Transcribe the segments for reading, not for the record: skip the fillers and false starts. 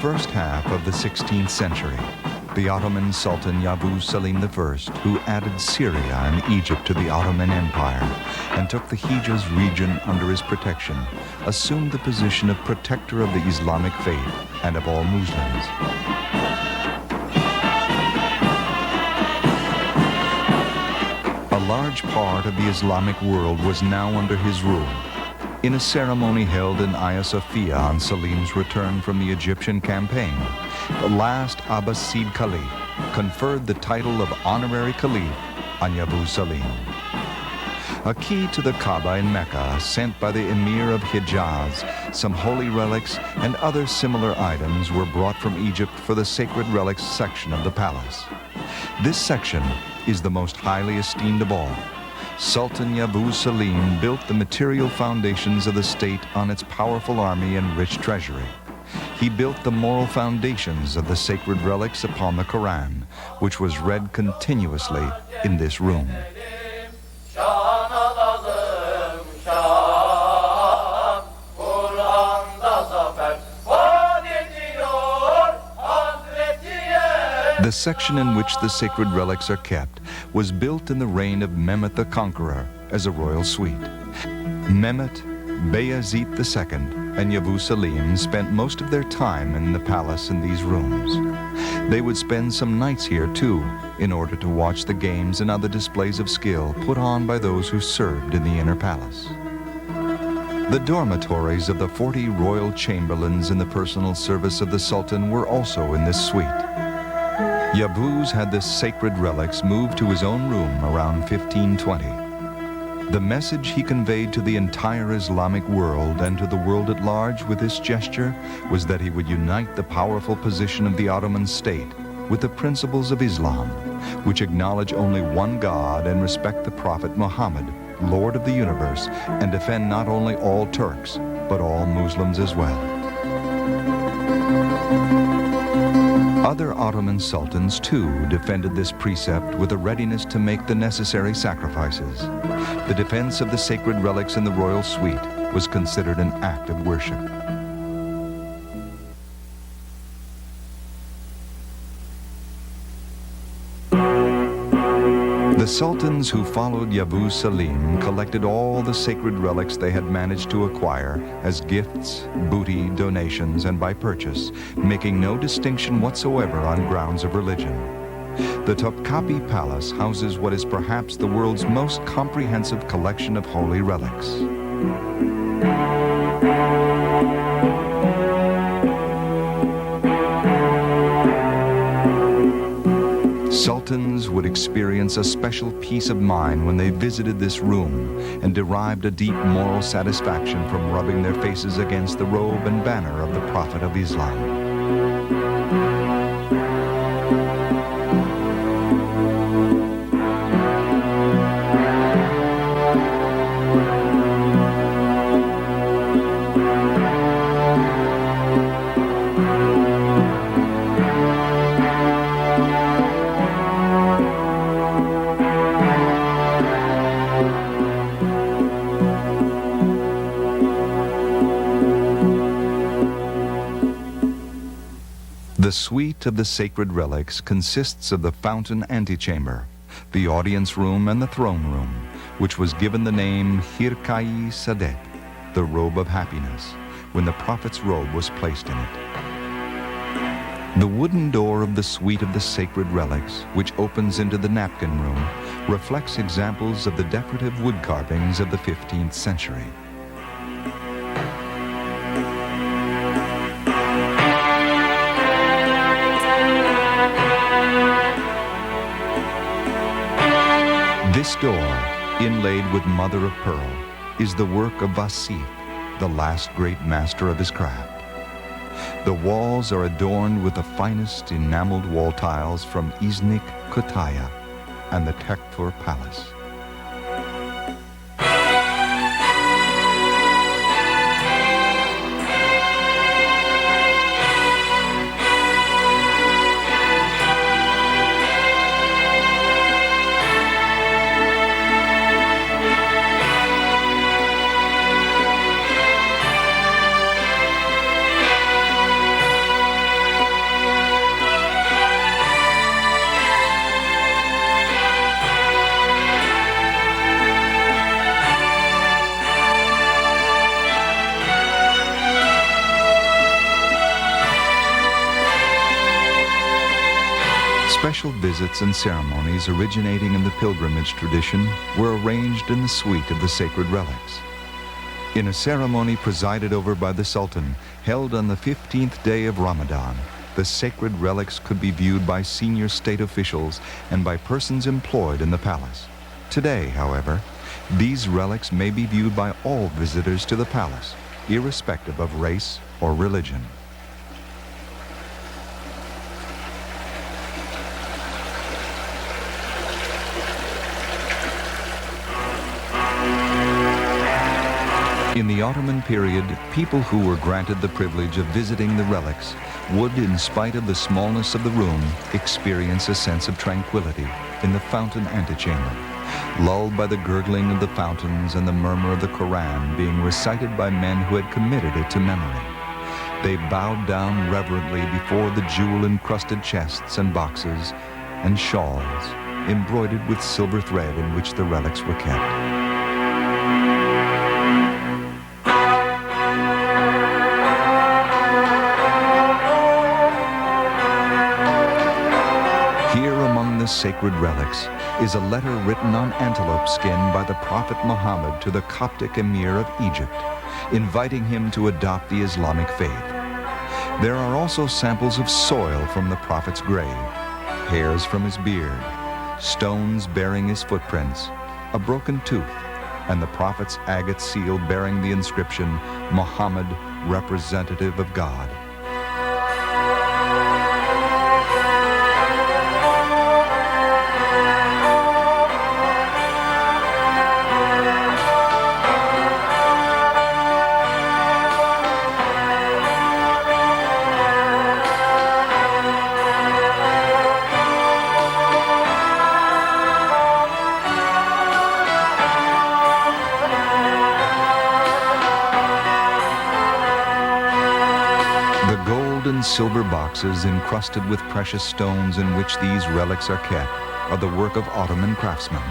first half of the 16th century, the Ottoman Sultan Yavuz Selim I, who added Syria and Egypt to the Ottoman Empire and took the Hijaz region under his protection, assumed the position of protector of the Islamic faith and of all Muslims. A large part of the Islamic world was now under his rule. In a ceremony held in Hagia Sophia on Selim's return from the Egyptian campaign, the last Abbasid Caliph conferred the title of honorary Caliph on Yavuz Selim. A key to the Kaaba in Mecca, sent by the Emir of Hijaz, some holy relics and other similar items were brought from Egypt for the sacred relics section of the palace. This section is the most highly esteemed of all. Sultan Yavuz Selim built the material foundations of the state on its powerful army and rich treasury. He built the moral foundations of the sacred relics upon the Quran, which was read continuously in this room. The section in which the sacred relics are kept was built in the reign of Mehmet the Conqueror as a royal suite. Mehmet, Bayezid II, and Yavuz Selim spent most of their time in the palace in these rooms. They would spend some nights here too, in order to watch the games and other displays of skill put on by those who served in the inner palace. The dormitories of the 40 royal chamberlains in the personal service of the Sultan were also in this suite. Yavuz had the sacred relics moved to his own room around 1520. The message he conveyed to the entire Islamic world and to the world at large with this gesture was that he would unite the powerful position of the Ottoman state with the principles of Islam, which acknowledge only one God and respect the Prophet Muhammad, Lord of the universe, and defend not only all Turks, but all Muslims as well. Other Ottoman sultans, too, defended this precept with a readiness to make the necessary sacrifices. The defense of the sacred relics in the royal suite was considered an act of worship. The sultans who followed Yavuz Selim collected all the sacred relics they had managed to acquire as gifts, booty, donations, and by purchase, making no distinction whatsoever on grounds of religion. The Topkapi Palace houses what is perhaps the world's most comprehensive collection of holy relics. Sultans would experience a special peace of mind when they visited this room and derived a deep moral satisfaction from rubbing their faces against the robe and banner of the Prophet of Islam. The suite of the sacred relics consists of the fountain antechamber, the audience room, and the throne room, which was given the name Hirkai Sadet, the robe of happiness, when the Prophet's robe was placed in it. The wooden door of the suite of the sacred relics, which opens into the napkin room, reflects examples of the decorative wood carvings of the 15th century. This door, inlaid with mother of pearl, is the work of Vasif, the last great master of his craft. The walls are adorned with the finest enameled wall tiles from Iznik, Kütahya, and the Tekfur Palace. Special visits and ceremonies originating in the pilgrimage tradition were arranged in the suite of the sacred relics. In a ceremony presided over by the Sultan, held on the 15th day of Ramadan, the sacred relics could be viewed by senior state officials and by persons employed in the palace. Today, however, these relics may be viewed by all visitors to the palace, irrespective of race or religion. In the Ottoman period, people who were granted the privilege of visiting the relics would, in spite of the smallness of the room, experience a sense of tranquility in the fountain antechamber, lulled by the gurgling of the fountains and the murmur of the Quran being recited by men who had committed it to memory. They bowed down reverently before the jewel-encrusted chests and boxes and shawls embroidered with silver thread in which the relics were kept. Sacred relics is a letter written on antelope skin by the Prophet Muhammad to the Coptic Emir of Egypt, inviting him to adopt the Islamic faith. There are also samples of soil from the Prophet's grave, hairs from his beard, stones bearing his footprints, a broken tooth, and the Prophet's agate seal bearing the inscription, Muhammad, representative of God. Silver boxes encrusted with precious stones in which these relics are kept are the work of Ottoman craftsmen.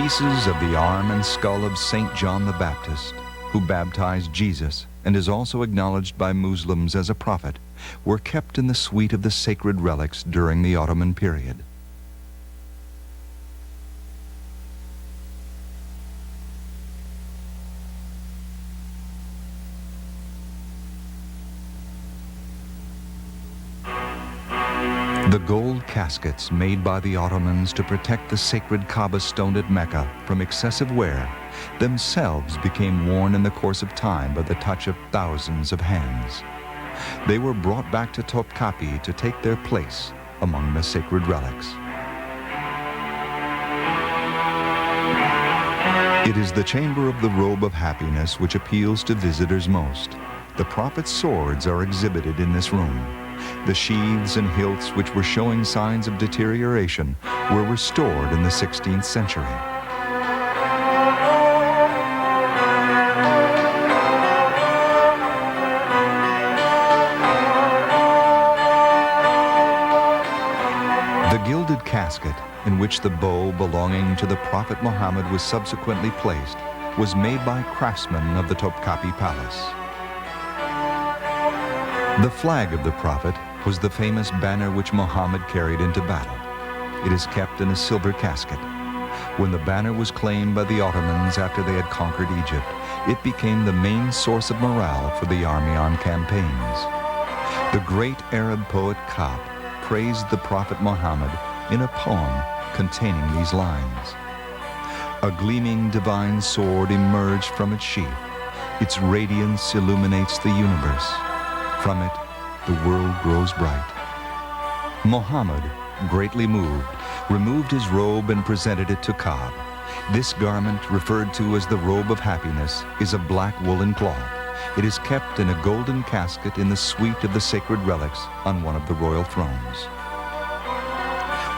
Pieces of the arm and skull of St. John the Baptist, who baptized Jesus and is also acknowledged by Muslims as a prophet, were kept in the suite of the sacred relics during the Ottoman period. The gold caskets made by the Ottomans to protect the sacred Kaaba stone at Mecca from excessive wear themselves became worn in the course of time by the touch of thousands of hands. They were brought back to Topkapi to take their place among the sacred relics. It is the chamber of the robe of happiness which appeals to visitors most. The Prophet's swords are exhibited in this room. The sheaths and hilts which were showing signs of deterioration were restored in the 16th century. The gilded casket in which the bow belonging to the Prophet Muhammad was subsequently placed was made by craftsmen of the Topkapi Palace. The flag of the Prophet was the famous banner which Muhammad carried into battle. It is kept in a silver casket. When the banner was claimed by the Ottomans after they had conquered Egypt, it became the main source of morale for the army on campaigns. The great Arab poet Ka'b praised the Prophet Muhammad in a poem containing these lines. A gleaming divine sword emerged from its sheath. Its radiance illuminates the universe. From it, the world grows bright. Muhammad, greatly moved, removed his robe and presented it to Ka'b. This garment, referred to as the robe of happiness, is of black woolen cloth. It is kept in a golden casket in the suite of the sacred relics on one of the royal thrones.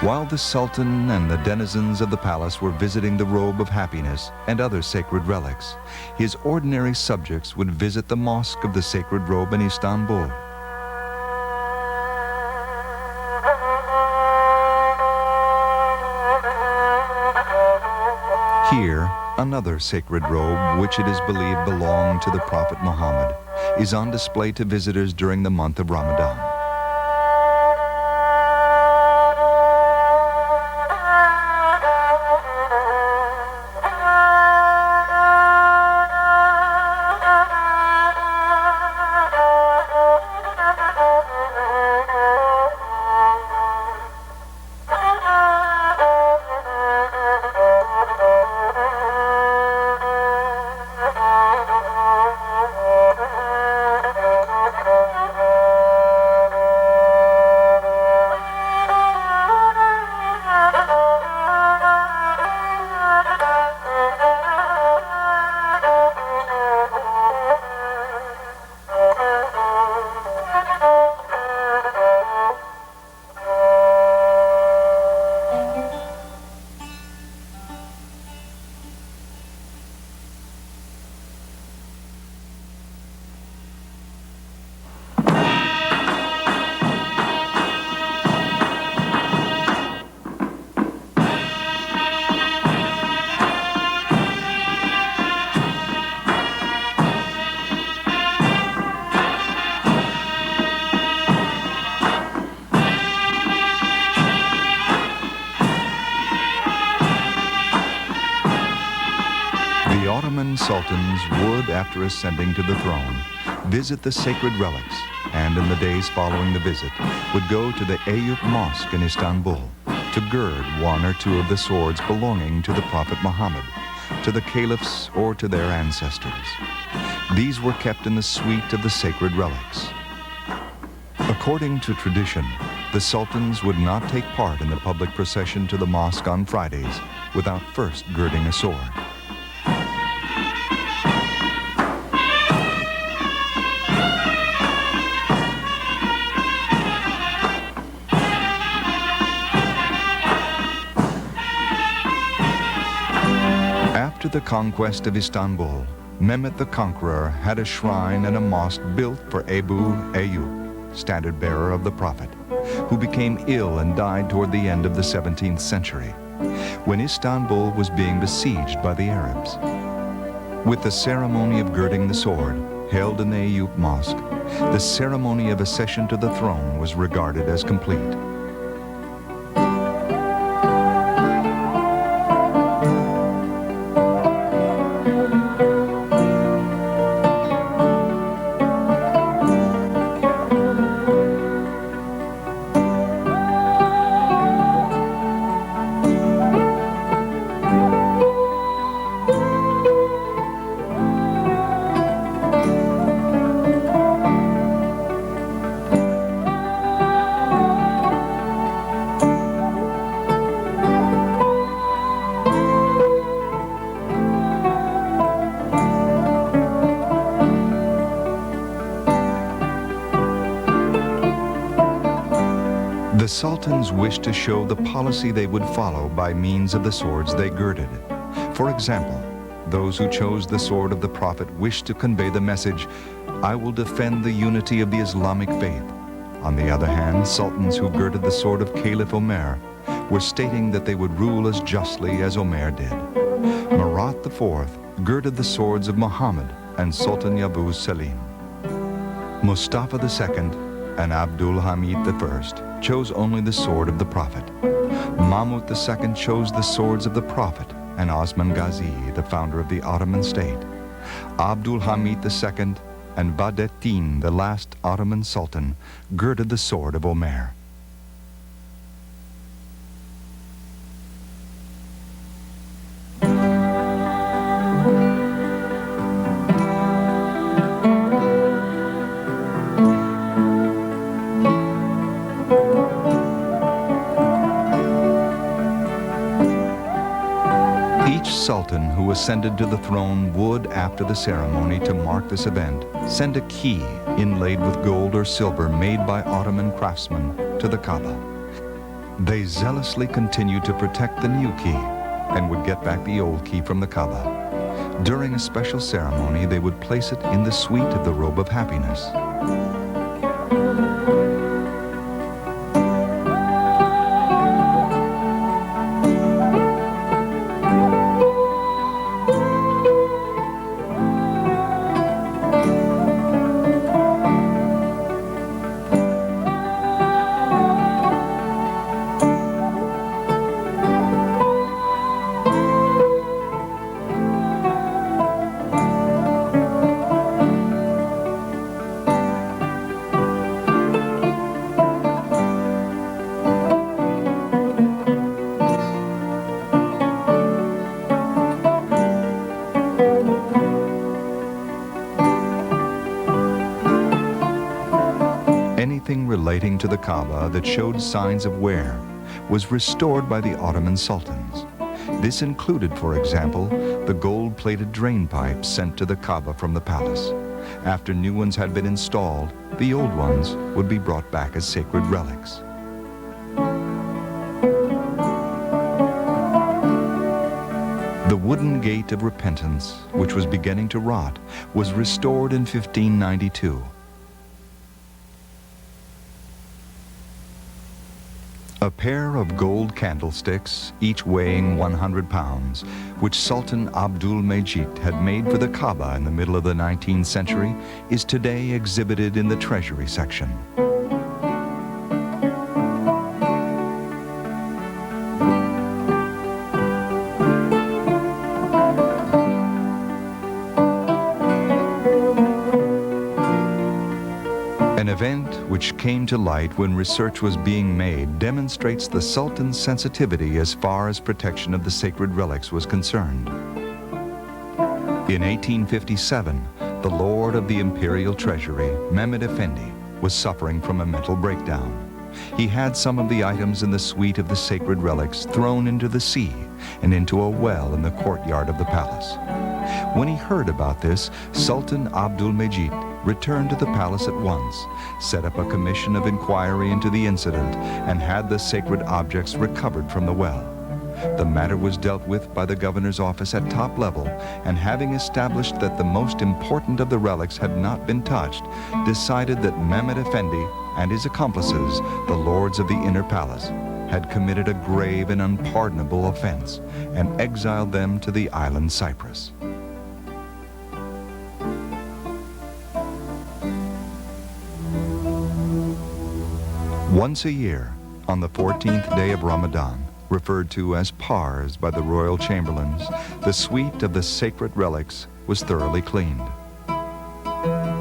While the Sultan and the denizens of the palace were visiting the robe of happiness and other sacred relics, his ordinary subjects would visit the mosque of the sacred robe in Istanbul. Here, another sacred robe, which it is believed belonged to the Prophet Muhammad, is on display to visitors during the month of Ramadan. The Ottoman sultans would, after ascending to the throne, visit the sacred relics, and in the days following the visit, would go to the Eyüp Mosque in Istanbul to gird one or two of the swords belonging to the Prophet Muhammad, to the caliphs, or to their ancestors. These were kept in the suite of the sacred relics. According to tradition, the sultans would not take part in the public procession to the mosque on Fridays without first girding a sword. After the conquest of Istanbul, Mehmet the Conqueror had a shrine and a mosque built for Ebu Eyyub, standard bearer of the Prophet, who became ill and died toward the end of the 17th century, when Istanbul was being besieged by the Arabs. With the ceremony of girding the sword held in the Eyüp Mosque, the ceremony of accession to the throne was regarded as complete. The sultans wished to show the policy they would follow by means of the swords they girded. For example, those who chose the sword of the Prophet wished to convey the message, "I will defend the unity of the Islamic faith." On the other hand, sultans who girded the sword of Caliph Omer were stating that they would rule as justly as Omer did. Murat IV girded the swords of Muhammad and Sultan Yavuz Selim. Mustafa II and Abdul Hamid I chose only the sword of the Prophet. Mahmud II chose the swords of the Prophet, and Osman Gazi, the founder of the Ottoman state. Abdul Hamid II and Vahdettin, the last Ottoman sultan, girded the sword of Omer. Sultan who ascended to the throne would, after the ceremony to mark this event, send a key inlaid with gold or silver made by Ottoman craftsmen to the Kaaba. They zealously continued to protect the new key and would get back the old key from the Kaaba. During a special ceremony, they would place it in the suite of the robe of happiness. Anything relating to the Kaaba that showed signs of wear was restored by the Ottoman sultans. This included, for example, the gold-plated drain pipes sent to the Kaaba from the palace. After new ones had been installed, the old ones would be brought back as sacred relics. The wooden gate of repentance, which was beginning to rot, was restored in 1592. A pair of gold candlesticks, each weighing 100 pounds, which Sultan Abdul Majid had made for the Kaaba in the middle of the 19th century, is today exhibited in the treasury section. An event which came to light when research was being made demonstrates the Sultan's sensitivity as far as protection of the sacred relics was concerned. In 1857, the Lord of the Imperial Treasury, Mehmed Effendi, was suffering from a mental breakdown. He had some of the items in the suite of the sacred relics thrown into the sea and into a well in the courtyard of the palace. When he heard about this, Sultan Abdul Majid returned to the palace at once, set up a commission of inquiry into the incident, and had the sacred objects recovered from the well. The matter was dealt with by the governor's office at top level, and having established that the most important of the relics had not been touched, decided that Mehmed Effendi and his accomplices, the lords of the inner palace, had committed a grave and unpardonable offense, and exiled them to the island Cyprus. Once a year, on the 14th day of Ramadan, referred to as Pars by the royal chamberlains, the suite of the sacred relics was thoroughly cleaned.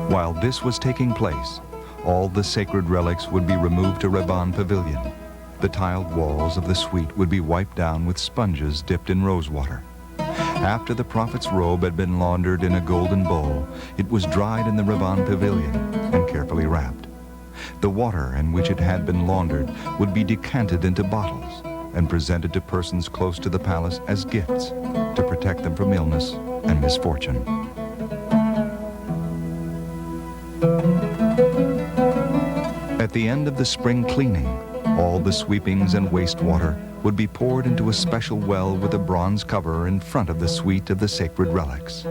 While this was taking place, all the sacred relics would be removed to Reban Pavilion. The tiled walls of the suite would be wiped down with sponges dipped in rosewater. After the Prophet's robe had been laundered in a golden bowl, it was dried in the Reban Pavilion and carefully wrapped. The water in which it had been laundered would be decanted into bottles and presented to persons close to the palace as gifts to protect them from illness and misfortune. At the end of the spring cleaning, all the sweepings and wastewater would be poured into a special well with a bronze cover in front of the suite of the sacred relics.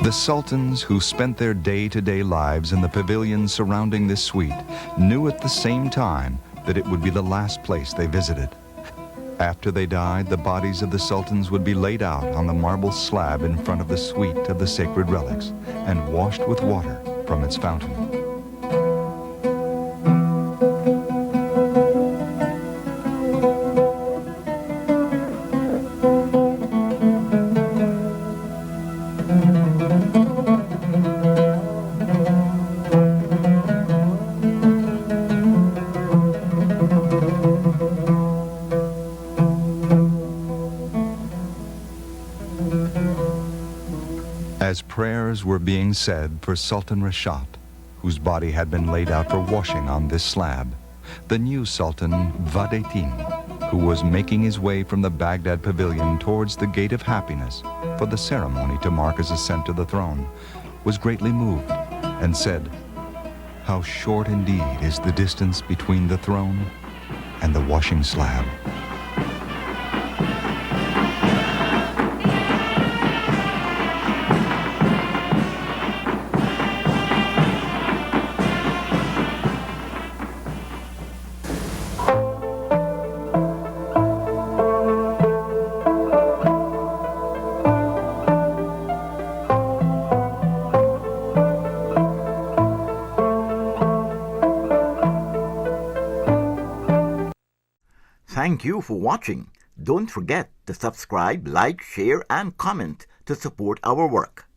The sultans who spent their day-to-day lives in the pavilions surrounding this suite knew at the same time that it would be the last place they visited. After they died, the bodies of the sultans would be laid out on the marble slab in front of the suite of the sacred relics and washed with water from its fountain. As prayers were being said for Sultan Rashat, whose body had been laid out for washing on this slab, the new Sultan Vahdettin who was making his way from the Baghdad pavilion towards the Gate of Happiness for the ceremony to mark his ascent to the throne, was greatly moved and said, "How short indeed is the distance between the throne and the washing slab." Thank you for watching. Don't forget to subscribe, like, share, and comment to support our work.